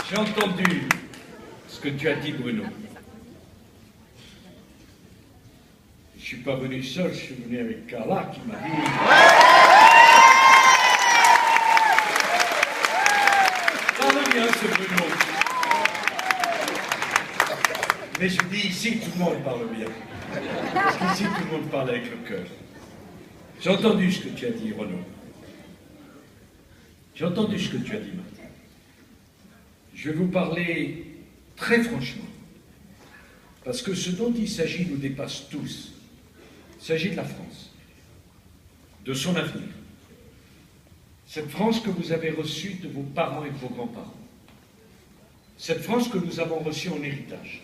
J'ai entendu ce que tu as dit, Bruno. Je ne suis pas venu seul, je suis venu avec Carla qui m'a dit... Parle bien, ce Bruno. Mais je dis ici, tout le monde parle bien. Parce qu'ici, tout le monde parle avec le cœur. J'ai entendu ce que tu as dit, Renaud. J'ai entendu ce que tu as dit, Martin. Je vais vous parler très franchement. Parce que ce dont il s'agit nous dépasse tous. Il s'agit de la France, de son avenir. Cette France que vous avez reçue de vos parents et de vos grands-parents. Cette France que nous avons reçue en héritage.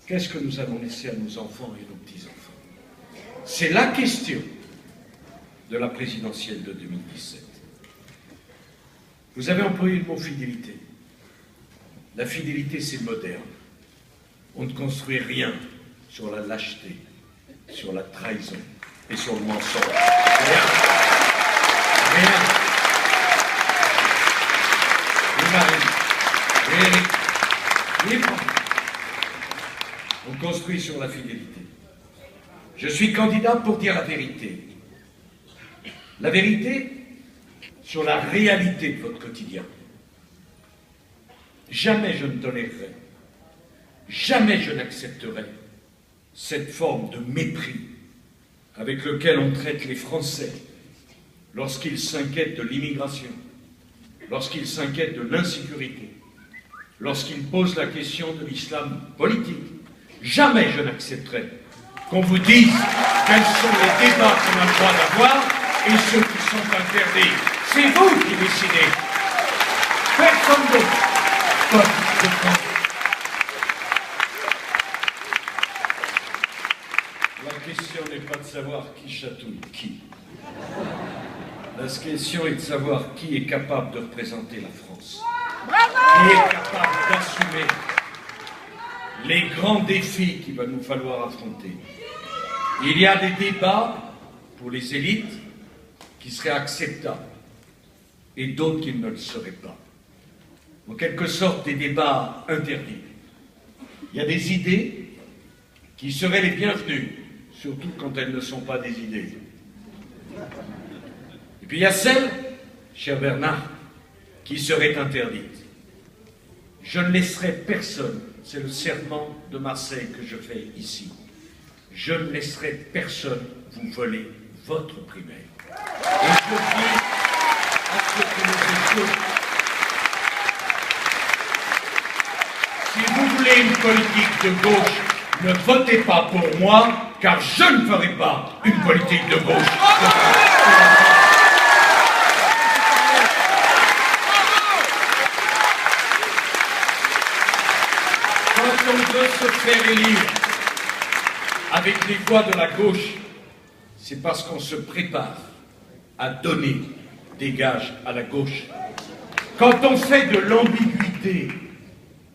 Qu'est-ce que nous allons laisser à nos enfants et nos petits-enfants? C'est la question de la présidentielle de 2017. Vous avez employé le mot fidélité. La fidélité, c'est moderne. On ne construit rien sur la lâcheté, sur la trahison et sur le mensonge. Rien. Rien. Les maris, les parents. On construit sur la fidélité. Je suis candidat pour dire la vérité. La vérité sur la réalité de votre quotidien. Jamais je ne tolérerai, jamais je n'accepterai cette forme de mépris avec lequel on traite les Français lorsqu'ils s'inquiètent de l'immigration, lorsqu'ils s'inquiètent de l'insécurité, lorsqu'ils posent la question de l'islam politique. Jamais je n'accepterai qu'on vous dise quels sont les débats qu'on a le droit d'avoir et ceux qui sont interdits. C'est vous qui décidez. Personne d'autre. La question n'est pas de savoir qui chatouille qui. La question est de savoir qui est capable de représenter la France. Qui est capable d'assumer les grands défis qu'il va nous falloir affronter. Il y a des débats pour les élites qui seraient acceptables et d'autres qui ne le seraient pas. En quelque sorte des débats interdits. Il y a des idées qui seraient les bienvenues, surtout quand elles ne sont pas des idées. Et puis il y a celles, cher Bernard, qui seraient interdites. Je ne laisserai personne, c'est le serment de Marseille que je fais ici, je ne laisserai personne vous voler votre primaire. Et je dis à ceux qui nous écoutent, si vous voulez une politique de gauche, ne votez pas pour moi, car je ne ferai pas une politique de gauche. Quand on veut se faire élire avec les voix de la gauche, c'est parce qu'on se prépare à donner des gages à la gauche. Quand on fait de l'ambiguïté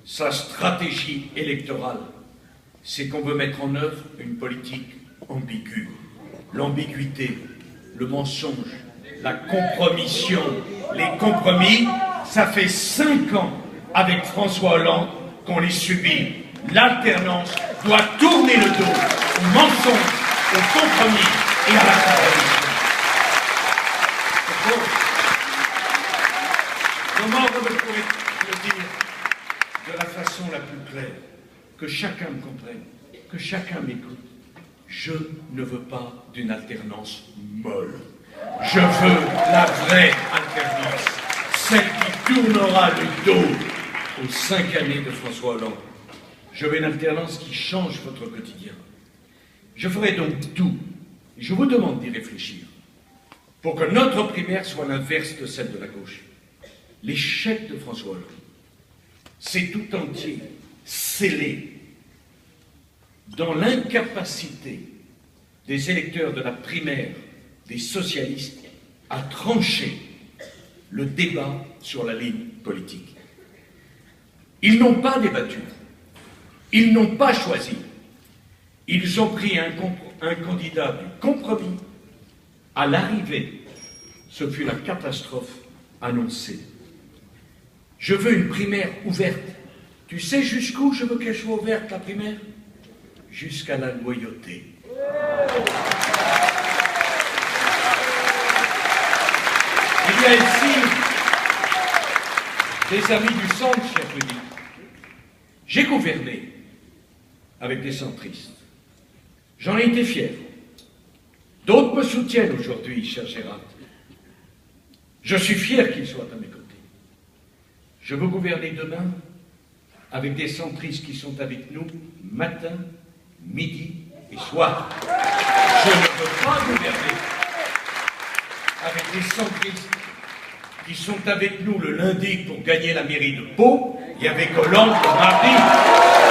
sa stratégie électorale, c'est qu'on veut mettre en œuvre une politique ambiguë. L'ambiguïté, le mensonge, la compromission, les compromis, ça fait 5 ans avec François Hollande qu'on les subit. L'alternance doit tourner le dos au mensonge, au compromis et à la compromission. Comment vous pourrez le dire de la façon la plus claire, que chacun me comprenne, que chacun m'écoute? Je ne veux pas d'une alternance molle. Je veux la vraie alternance, celle qui tournera le dos aux 5 années de François Hollande. Je veux une alternance qui change votre quotidien. Je ferai donc tout, et je vous demande d'y réfléchir, pour que notre primaire soit l'inverse de celle de la gauche. L'échec de François Hollande, c'est tout entier scellé dans l'incapacité des électeurs de la primaire des socialistes à trancher le débat sur la ligne politique. Ils n'ont pas débattu, ils n'ont pas choisi, ils ont pris un candidat du compromis. À l'arrivée, ce fut la catastrophe annoncée. Je veux une primaire ouverte. Tu sais jusqu'où je veux qu'elle soit ouverte, la primaire? Jusqu'à la loyauté. Il y a ici des amis du centre, cher Rudy. J'ai gouverné avec des centristes. J'en ai été fier. D'autres me soutiennent aujourd'hui, cher Gérard. Je suis fier qu'ils soient à mes côtés. Je veux gouverner demain avec des centristes qui sont avec nous matin, midi et soir. Je ne veux pas gouverner avec des centristes qui sont avec nous le lundi pour gagner la mairie de Pau et avec Hollande le mardi.